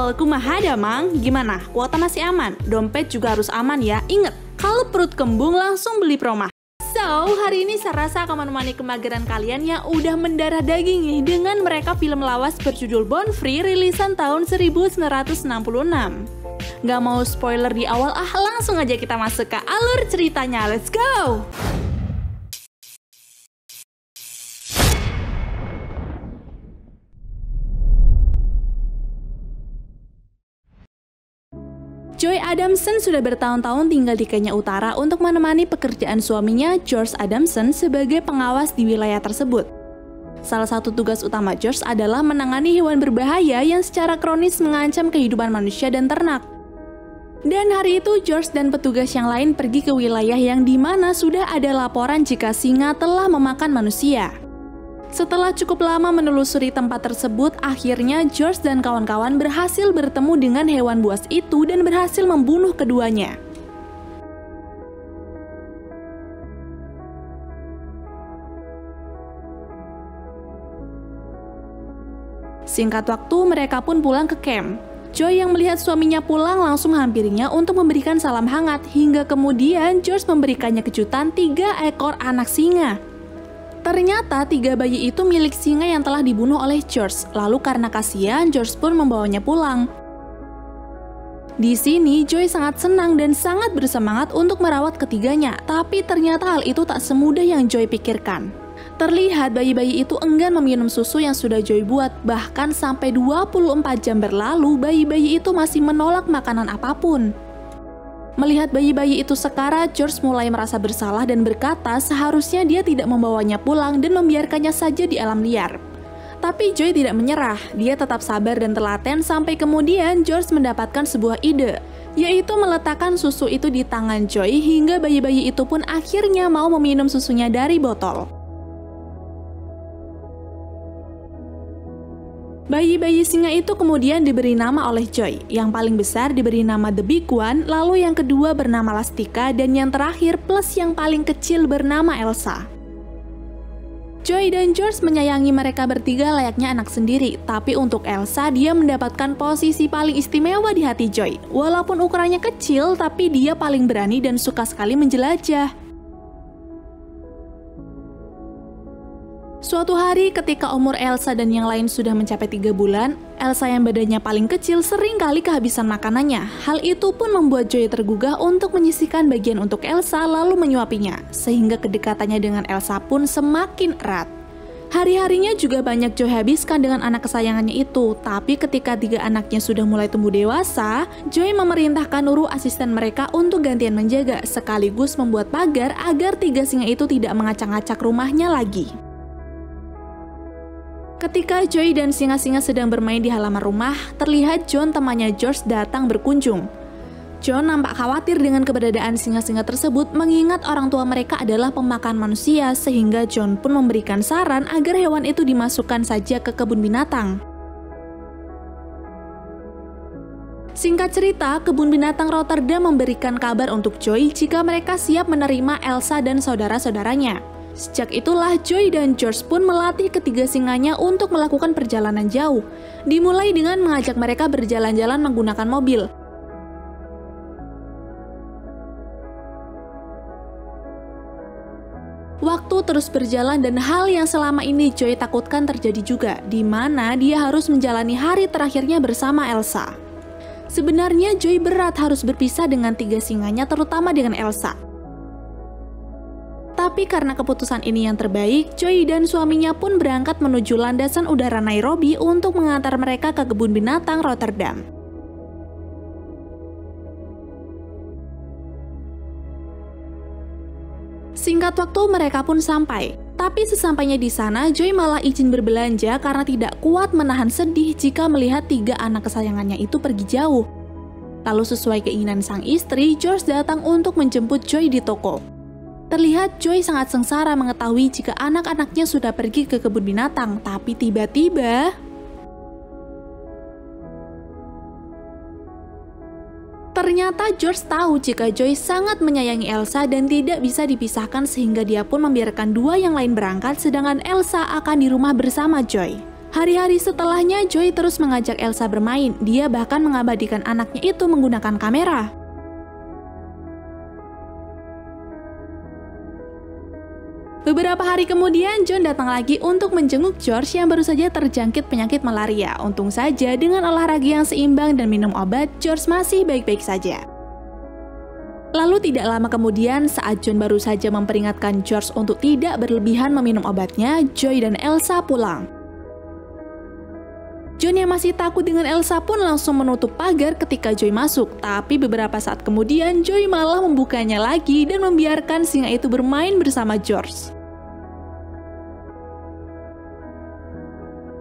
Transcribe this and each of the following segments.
Halo, kumaha damang? Gimana? Kuota masih aman? Dompet juga harus aman ya. Ingat, kalau perut kembung langsung beli Promah. So, hari ini saya rasa akan menemani kemageran kalian yang udah mendarah daging nih dengan mereka film lawas berjudul Born Free rilisan tahun 1966. Gak mau spoiler di awal, langsung aja kita masuk ke alur ceritanya. Let's go! Joy Adamson sudah bertahun-tahun tinggal di Kenya Utara untuk menemani pekerjaan suaminya, George Adamson, sebagai pengawas di wilayah tersebut. Salah satu tugas utama George adalah menangani hewan berbahaya yang secara kronis mengancam kehidupan manusia dan ternak. Dan hari itu, George dan petugas yang lain pergi ke wilayah yang dimana sudah ada laporan jika singa telah memakan manusia. Setelah cukup lama menelusuri tempat tersebut, akhirnya George dan kawan-kawan berhasil bertemu dengan hewan buas itu dan berhasil membunuh keduanya. Singkat waktu, mereka pun pulang ke camp. Joy yang melihat suaminya pulang langsung menghampirinya untuk memberikan salam hangat, hingga kemudian George memberikannya kejutan 3 ekor anak singa. Ternyata 3 bayi itu milik singa yang telah dibunuh oleh George. Lalu karena kasihan, George pun membawanya pulang. Di sini, Joy sangat senang dan sangat bersemangat untuk merawat ketiganya. Tapi ternyata hal itu tak semudah yang Joy pikirkan. Terlihat bayi-bayi itu enggan meminum susu yang sudah Joy buat. Bahkan sampai 24 jam berlalu, bayi-bayi itu masih menolak makanan apapun. Melihat bayi-bayi itu sekarat, George mulai merasa bersalah dan berkata seharusnya dia tidak membawanya pulang dan membiarkannya saja di alam liar. Tapi Joy tidak menyerah, dia tetap sabar dan telaten sampai kemudian George mendapatkan sebuah ide, yaitu meletakkan susu itu di tangan Joy hingga bayi-bayi itu pun akhirnya mau meminum susunya dari botol. Bayi-bayi singa itu kemudian diberi nama oleh Joy. Yang paling besar diberi nama The Big One, lalu yang kedua bernama Lastika, dan yang terakhir plus yang paling kecil bernama Elsa. Joy dan George menyayangi mereka bertiga layaknya anak sendiri, tapi untuk Elsa dia mendapatkan posisi paling istimewa di hati Joy. Walaupun ukurannya kecil, tapi dia paling berani dan suka sekali menjelajah. Suatu hari ketika umur Elsa dan yang lain sudah mencapai 3 bulan, Elsa yang badannya paling kecil sering kali kehabisan makanannya. Hal itu pun membuat Joy tergugah untuk menyisihkan bagian untuk Elsa lalu menyuapinya, sehingga kedekatannya dengan Elsa pun semakin erat. Hari-harinya juga banyak Joy habiskan dengan anak kesayangannya itu, tapi ketika 3 anaknya sudah mulai tumbuh dewasa, Joy memerintahkan Nuru asisten mereka untuk gantian menjaga, sekaligus membuat pagar agar 3 singa itu tidak mengacak-ngacak rumahnya lagi. Ketika Joy dan singa-singa sedang bermain di halaman rumah, terlihat John temannya George datang berkunjung. John nampak khawatir dengan keberadaan singa-singa tersebut mengingat orang tua mereka adalah pemakan manusia, sehingga John pun memberikan saran agar hewan itu dimasukkan saja ke kebun binatang. Singkat cerita, kebun binatang Rotterdam memberikan kabar untuk Joy jika mereka siap menerima Elsa dan saudara-saudaranya. Sejak itulah Joy dan George pun melatih ketiga singanya untuk melakukan perjalanan jauh. Dimulai dengan mengajak mereka berjalan-jalan menggunakan mobil. Waktu terus berjalan dan hal yang selama ini Joy takutkan terjadi juga, di mana dia harus menjalani hari terakhirnya bersama Elsa. Sebenarnya Joy berat harus berpisah dengan 3 singanya, terutama dengan Elsa. Tapi karena keputusan ini yang terbaik, Joy dan suaminya pun berangkat menuju landasan udara Nairobi untuk mengantar mereka ke kebun binatang Rotterdam. Singkat waktu mereka pun sampai, tapi sesampainya di sana Joy malah izin berbelanja karena tidak kuat menahan sedih jika melihat 3 anak kesayangannya itu pergi jauh. Lalu sesuai keinginan sang istri, George datang untuk menjemput Joy di toko. Terlihat Joy sangat sengsara mengetahui jika anak-anaknya sudah pergi ke kebun binatang, tapi tiba-tiba ternyata George tahu jika Joy sangat menyayangi Elsa dan tidak bisa dipisahkan, sehingga dia pun membiarkan 2 yang lain berangkat sedangkan Elsa akan di rumah bersama Joy. Hari-hari setelahnya, Joy terus mengajak Elsa bermain. Dia bahkan mengabadikan anaknya itu menggunakan kamera. Beberapa hari kemudian, John datang lagi untuk menjenguk George yang baru saja terjangkit penyakit malaria. Untung saja, dengan olahraga yang seimbang dan minum obat, George masih baik-baik saja. Lalu tidak lama kemudian, saat John baru saja memperingatkan George untuk tidak berlebihan meminum obatnya, Joy dan Elsa pulang. John yang masih takut dengan Elsa pun langsung menutup pagar ketika Joy masuk, tapi beberapa saat kemudian Joy malah membukanya lagi dan membiarkan singa itu bermain bersama George.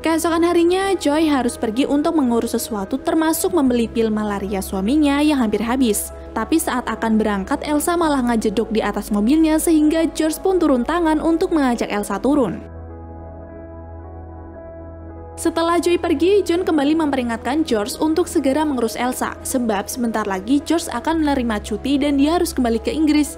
Keesokan harinya, Joy harus pergi untuk mengurus sesuatu termasuk membeli pil malaria suaminya yang hampir habis. Tapi saat akan berangkat, Elsa malah ngajedok di atas mobilnya sehingga George pun turun tangan untuk mengajak Elsa turun. Setelah Joy pergi, John kembali memperingatkan George untuk segera mengurus Elsa, sebab sebentar lagi George akan menerima cuti dan dia harus kembali ke Inggris.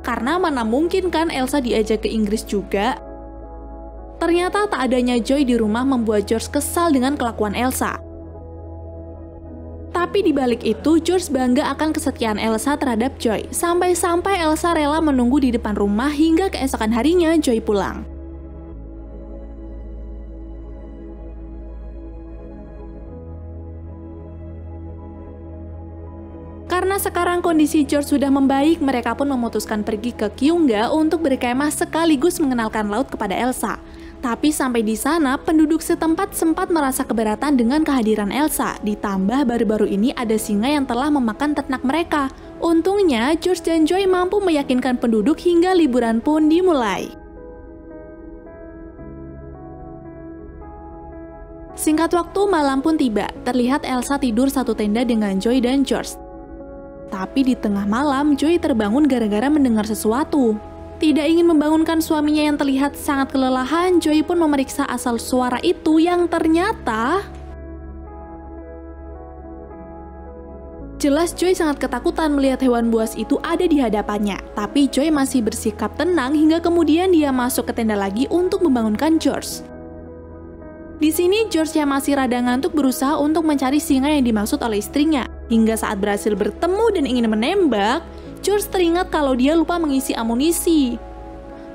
Karena mana mungkin kan Elsa diajak ke Inggris juga? Ternyata tak adanya Joy di rumah membuat George kesal dengan kelakuan Elsa. Tapi di balik itu, George bangga akan kesetiaan Elsa terhadap Joy, sampai-sampai Elsa rela menunggu di depan rumah hingga keesokan harinya Joy pulang. Karena sekarang kondisi George sudah membaik, mereka pun memutuskan pergi ke Kyungga untuk berkemah sekaligus mengenalkan laut kepada Elsa. Tapi sampai di sana, penduduk setempat sempat merasa keberatan dengan kehadiran Elsa. Ditambah baru-baru ini ada singa yang telah memakan ternak mereka. Untungnya, George dan Joy mampu meyakinkan penduduk hingga liburan pun dimulai. Singkat waktu, malam pun tiba. Terlihat Elsa tidur satu tenda dengan Joy dan George. Tapi di tengah malam, Joy terbangun gara-gara mendengar sesuatu. Tidak ingin membangunkan suaminya yang terlihat sangat kelelahan, Joy pun memeriksa asal suara itu yang ternyata... Jelas Joy sangat ketakutan melihat hewan buas itu ada di hadapannya. Tapi Joy masih bersikap tenang hingga kemudian dia masuk ke tenda lagi untuk membangunkan George. Di sini George yang masih rada ngantuk berusaha untuk mencari singa yang dimaksud oleh istrinya. Hingga saat berhasil bertemu dan ingin menembak, George teringat kalau dia lupa mengisi amunisi.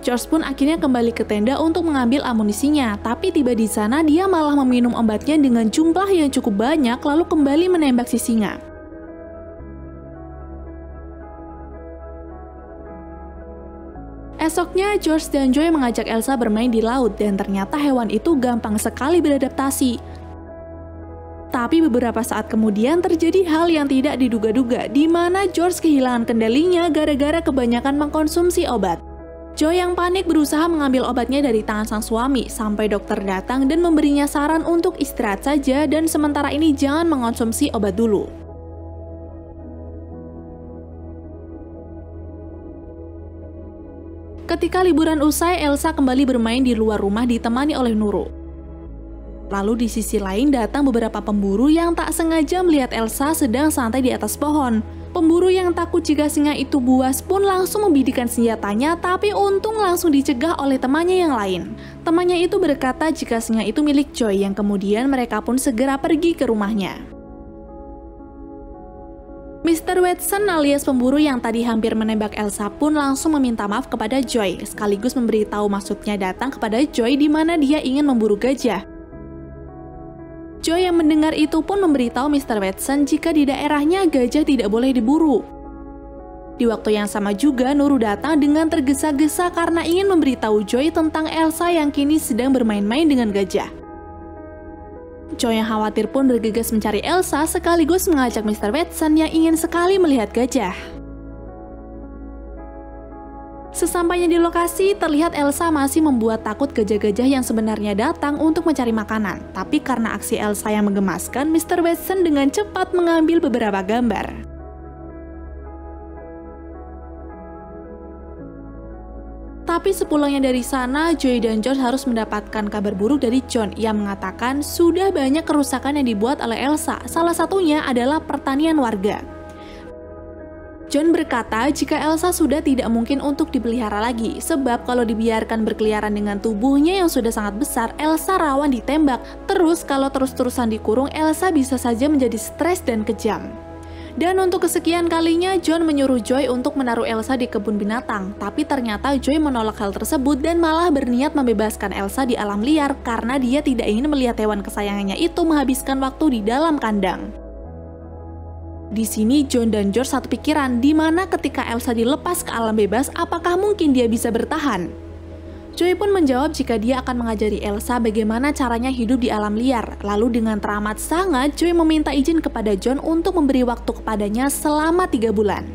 George pun akhirnya kembali ke tenda untuk mengambil amunisinya, tapi tiba di sana dia malah meminum obatnya dengan jumlah yang cukup banyak lalu kembali menembak si singa. Esoknya, George dan Joy mengajak Elsa bermain di laut dan ternyata hewan itu gampang sekali beradaptasi. Tapi beberapa saat kemudian terjadi hal yang tidak diduga-duga, di mana George kehilangan kendalinya gara-gara kebanyakan mengkonsumsi obat. Joy yang panik berusaha mengambil obatnya dari tangan sang suami, sampai dokter datang dan memberinya saran untuk istirahat saja dan sementara ini jangan mengkonsumsi obat dulu. Ketika liburan usai, Elsa kembali bermain di luar rumah ditemani oleh Nurul. Lalu di sisi lain datang beberapa pemburu yang tak sengaja melihat Elsa sedang santai di atas pohon. Pemburu yang takut jika singa itu buas pun langsung membidikan senjatanya, tapi untung langsung dicegah oleh temannya yang lain. Temannya itu berkata jika singa itu milik Joy, yang kemudian mereka pun segera pergi ke rumahnya. Mr. Watson alias pemburu yang tadi hampir menembak Elsa pun langsung meminta maaf kepada Joy, sekaligus memberitahu maksudnya datang kepada Joy di mana dia ingin memburu gajah. Joy yang mendengar itu pun memberitahu Mr. Watson jika di daerahnya gajah tidak boleh diburu. Di waktu yang sama juga, Nurul datang dengan tergesa-gesa karena ingin memberitahu Joy tentang Elsa yang kini sedang bermain-main dengan gajah. Joy yang khawatir pun bergegas mencari Elsa sekaligus mengajak Mr. Watson yang ingin sekali melihat gajah. Sesampainya di lokasi, terlihat Elsa masih membuat takut gajah-gajah yang sebenarnya datang untuk mencari makanan. Tapi karena aksi Elsa yang menggemaskan, Mr. Watson dengan cepat mengambil beberapa gambar. Tapi sepulangnya dari sana, Joy dan George harus mendapatkan kabar buruk dari John yang mengatakan sudah banyak kerusakan yang dibuat oleh Elsa, salah satunya adalah pertanian warga. John berkata jika Elsa sudah tidak mungkin untuk dipelihara lagi, sebab kalau dibiarkan berkeliaran dengan tubuhnya yang sudah sangat besar, Elsa rawan ditembak. Terus kalau terus-terusan dikurung, Elsa bisa saja menjadi stres dan kejam. Dan untuk kesekian kalinya, John menyuruh Joy untuk menaruh Elsa di kebun binatang. Tapi ternyata Joy menolak hal tersebut dan malah berniat membebaskan Elsa di alam liar karena dia tidak ingin melihat hewan kesayangannya itu menghabiskan waktu di dalam kandang. Di sini John dan George satu pikiran, di mana ketika Elsa dilepas ke alam bebas, apakah mungkin dia bisa bertahan? Joy pun menjawab jika dia akan mengajari Elsa bagaimana caranya hidup di alam liar. Lalu dengan teramat sangat, Joy meminta izin kepada John untuk memberi waktu kepadanya selama 3 bulan.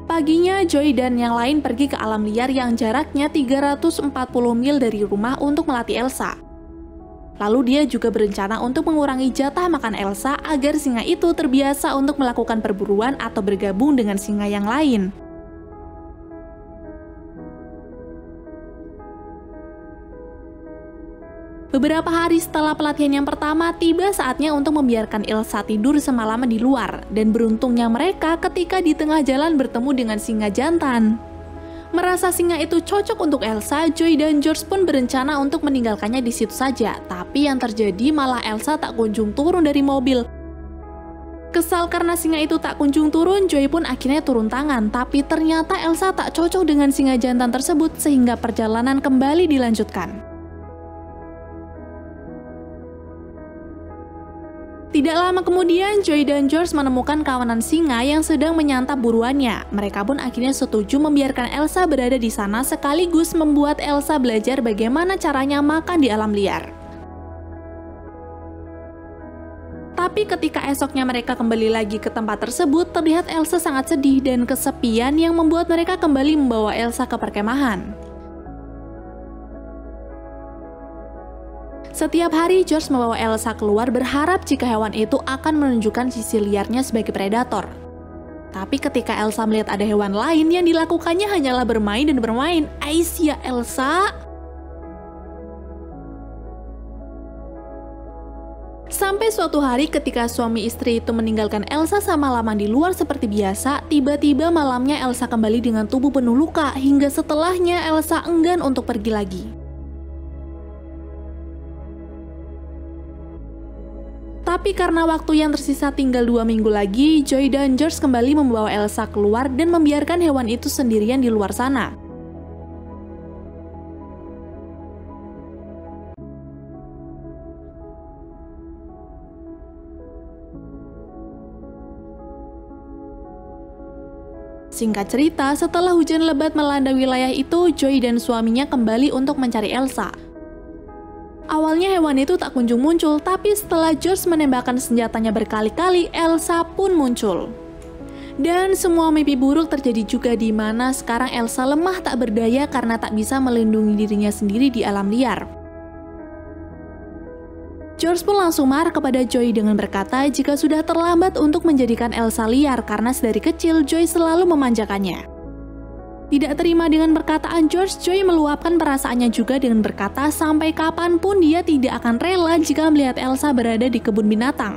Paginya, Joy dan yang lain pergi ke alam liar yang jaraknya 340 mil dari rumah untuk melatih Elsa. Lalu dia juga berencana untuk mengurangi jatah makan Elsa agar singa itu terbiasa untuk melakukan perburuan atau bergabung dengan singa yang lain. Beberapa hari setelah pelatihan yang pertama, tiba saatnya untuk membiarkan Elsa tidur semalaman di luar. Dan beruntungnya mereka ketika di tengah jalan bertemu dengan singa jantan. Merasa singa itu cocok untuk Elsa, Joy dan George pun berencana untuk meninggalkannya di situ saja. Tapi yang terjadi malah Elsa tak kunjung turun dari mobil. Kesal karena singa itu tak kunjung turun, Joy pun akhirnya turun tangan. Tapi ternyata Elsa tak cocok dengan singa jantan tersebut sehingga perjalanan kembali dilanjutkan. Tidak lama kemudian, Joy dan George menemukan kawanan singa yang sedang menyantap buruannya. Mereka pun akhirnya setuju membiarkan Elsa berada di sana sekaligus membuat Elsa belajar bagaimana caranya makan di alam liar. Tapi ketika esoknya mereka kembali lagi ke tempat tersebut, terlihat Elsa sangat sedih dan kesepian yang membuat mereka kembali membawa Elsa ke perkemahan. Setiap hari, George membawa Elsa keluar berharap jika hewan itu akan menunjukkan sisi liarnya sebagai predator. Tapi ketika Elsa melihat ada hewan lain, yang dilakukannya hanyalah bermain dan bermain. Aisyah, Elsa! Sampai suatu hari ketika suami istri itu meninggalkan Elsa semalaman di luar seperti biasa, tiba-tiba malamnya Elsa kembali dengan tubuh penuh luka, hingga setelahnya Elsa enggan untuk pergi lagi. Tapi karena waktu yang tersisa tinggal 2 minggu lagi, Joy dan George kembali membawa Elsa keluar dan membiarkan hewan itu sendirian di luar sana. Singkat cerita, setelah hujan lebat melanda wilayah itu, Joy dan suaminya kembali untuk mencari Elsa. Awalnya hewan itu tak kunjung muncul, tapi setelah George menembakkan senjatanya berkali-kali, Elsa pun muncul. Dan semua mimpi buruk terjadi juga di mana sekarang Elsa lemah tak berdaya karena tak bisa melindungi dirinya sendiri di alam liar. George pun langsung marah kepada Joy dengan berkata jika sudah terlambat untuk menjadikan Elsa liar karena sedari kecil Joy selalu memanjakannya. Tidak terima dengan perkataan George, Joy meluapkan perasaannya juga dengan berkata sampai kapanpun dia tidak akan rela jika melihat Elsa berada di kebun binatang.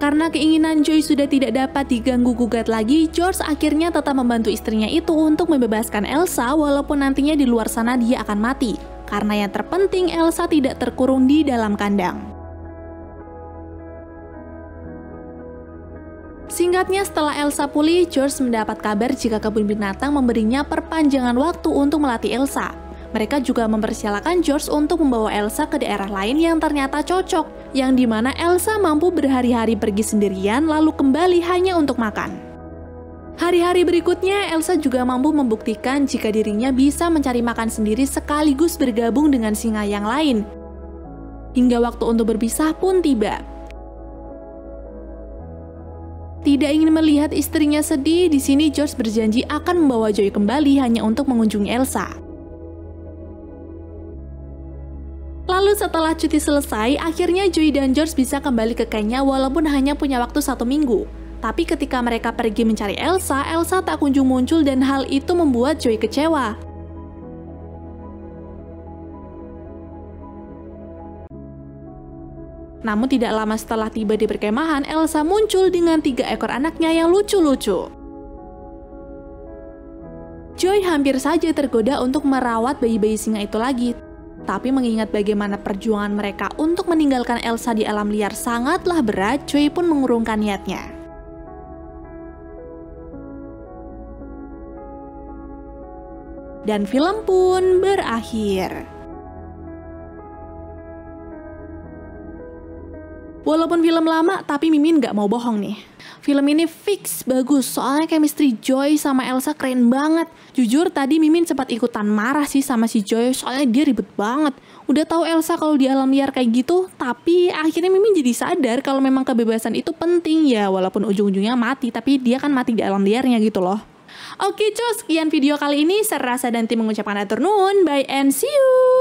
Karena keinginan Joy sudah tidak dapat diganggu-gugat lagi, George akhirnya tetap membantu istrinya itu untuk membebaskan Elsa walaupun nantinya di luar sana dia akan mati. Karena yang terpenting Elsa tidak terkurung di dalam kandang. Singkatnya, setelah Elsa pulih, George mendapat kabar jika kebun binatang memberinya perpanjangan waktu untuk melatih Elsa. Mereka juga mempersilahkan George untuk membawa Elsa ke daerah lain yang ternyata cocok, yang dimana Elsa mampu berhari-hari pergi sendirian lalu kembali hanya untuk makan. Hari-hari berikutnya, Elsa juga mampu membuktikan jika dirinya bisa mencari makan sendiri sekaligus bergabung dengan singa yang lain. Hingga waktu untuk berpisah pun tiba. Tidak ingin melihat istrinya sedih, di sini George berjanji akan membawa Joy kembali hanya untuk mengunjungi Elsa. Lalu setelah cuti selesai, akhirnya Joy dan George bisa kembali ke Kenya walaupun hanya punya waktu 1 minggu. Tapi ketika mereka pergi mencari Elsa, Elsa tak kunjung muncul dan hal itu membuat Joy kecewa. Namun tidak lama setelah tiba di perkemahan, Elsa muncul dengan 3 ekor anaknya yang lucu-lucu. Joy hampir saja tergoda untuk merawat bayi-bayi singa itu lagi. Tapi mengingat bagaimana perjuangan mereka untuk meninggalkan Elsa di alam liar sangatlah berat, Joy pun mengurungkan niatnya. Dan film pun berakhir. Walaupun film lama, tapi Mimin gak mau bohong nih. Film ini fix bagus, soalnya chemistry Joy sama Elsa keren banget. Jujur tadi Mimin sempat ikutan marah sih sama si Joy, soalnya dia ribet banget. Udah tahu Elsa kalau di alam liar kayak gitu, tapi akhirnya Mimin jadi sadar kalau memang kebebasan itu penting ya, walaupun ujung-ujungnya mati, tapi dia kan mati di alam liarnya gitu loh. Oke cus, sekian video kali ini. Saya Rasa dan tim mengucapkan atur nuhun, bye and see you!